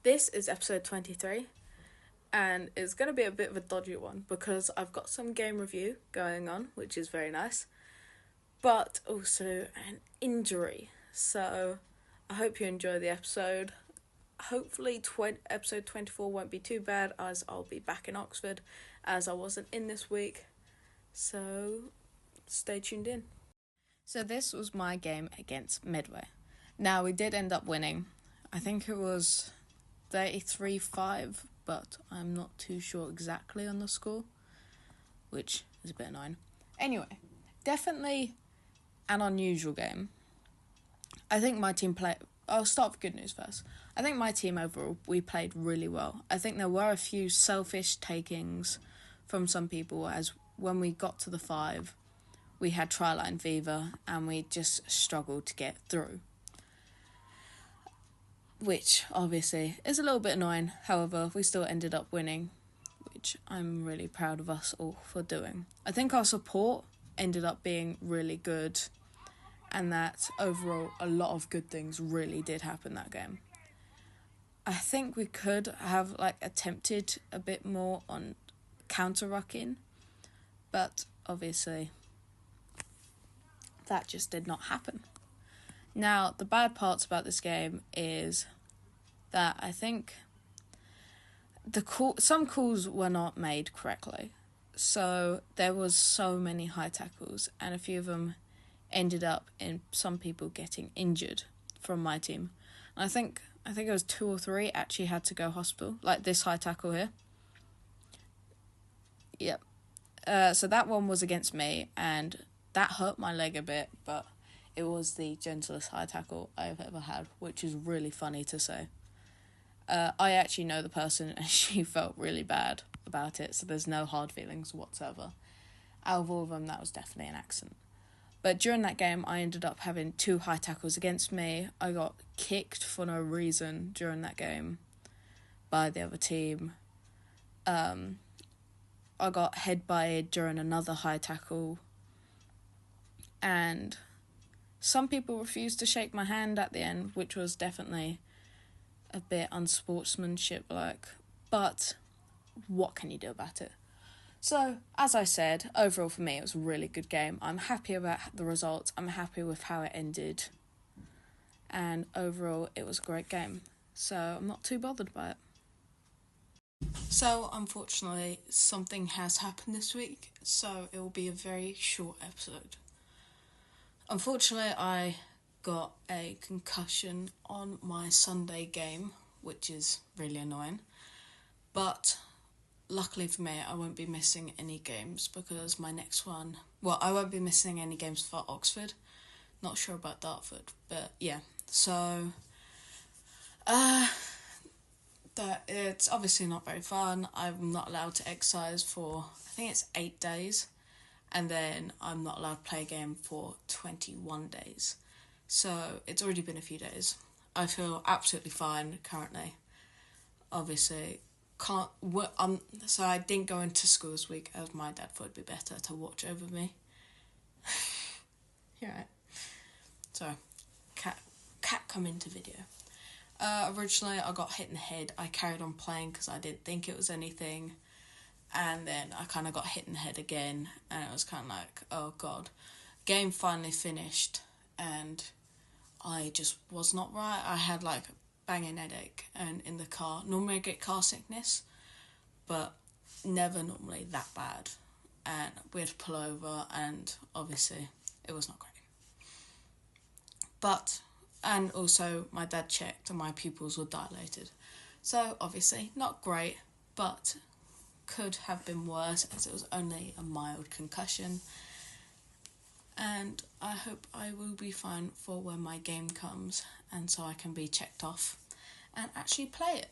This is episode 23, and it's going to be a bit of a dodgy one because I've got some game review going on, which is very nice, but also an injury. So I hope you enjoy the episode. Hopefully episode 24 won't be too bad, as I'll be back in Oxford, as I wasn't in this week. So stay tuned in. So this was my game against Medway. Now, we did end up winning. I think it was 33-5, but I'm not too sure exactly on the score, which is a bit annoying. Anyway, definitely an unusual game. I think my team played... I'll start with good news first. I think my team overall, we played really well. I think there were a few selfish takings from some people, as when we got to the 5, we had try-line fever and we just struggled to get through, which obviously is a little bit annoying. However, we still ended up winning, which I'm really proud of us all for doing. I think our support ended up being really good, and that overall a lot of good things really did happen that game. I think we could have attempted a bit more on counter-rucking, but obviously that just did not happen. Now, the bad parts about this game is that I think some calls were not made correctly. So there was so many high tackles, and a few of them ended up in some people getting injured from my team. And I think it was 2 or 3 actually had to go hospital, like this high tackle here. Yep. So that one was against me, and that hurt my leg a bit, but it was the gentlest high tackle I've ever had, which is really funny to say. I actually know the person, and she felt really bad about it, so there's no hard feelings whatsoever. Out of all of them, that was definitely an accident. But during that game, I ended up having 2 high tackles against me. I got kicked for no reason during that game by the other team. I got head-butted during another high tackle. And some people refused to shake my hand at the end, which was definitely a bit unsportsmanship-like. But what can you do about it? So, as I said, overall for me it was a really good game. I'm happy about the results. I'm happy with how it ended. And overall it was a great game. So I'm not too bothered by it. So, unfortunately, something has happened this week, so it will be a very short episode. Unfortunately, I got a concussion on my Sunday game, which is really annoying. But luckily for me, I won't be missing any games because my next one... Well, I won't be missing any games for Oxford. Not sure about Dartford, but yeah. So, that it's obviously not very fun. I'm not allowed to exercise for, I think it's 8 days. And then I'm not allowed to play a game for 21 days. So it's already been a few days. I feel absolutely fine currently. Obviously, so I didn't go into school this week as my dad thought it'd be better to watch over me. You're right. Sorry, cat come into video. Originally, I got hit in the head. I carried on playing because I didn't think it was anything. And then I kind of got hit in the head again. And it was kind of like, oh, God. Game finally finished. And I just was not right. I had a banging headache and in the car. Normally I get car sickness, but never normally that bad. And we had to pull over, and obviously it was not great. And also my dad checked and my pupils were dilated. So obviously not great, but could have been worse as it was only a mild concussion. And I hope I will be fine for when my game comes, and so I can be checked off and actually play it.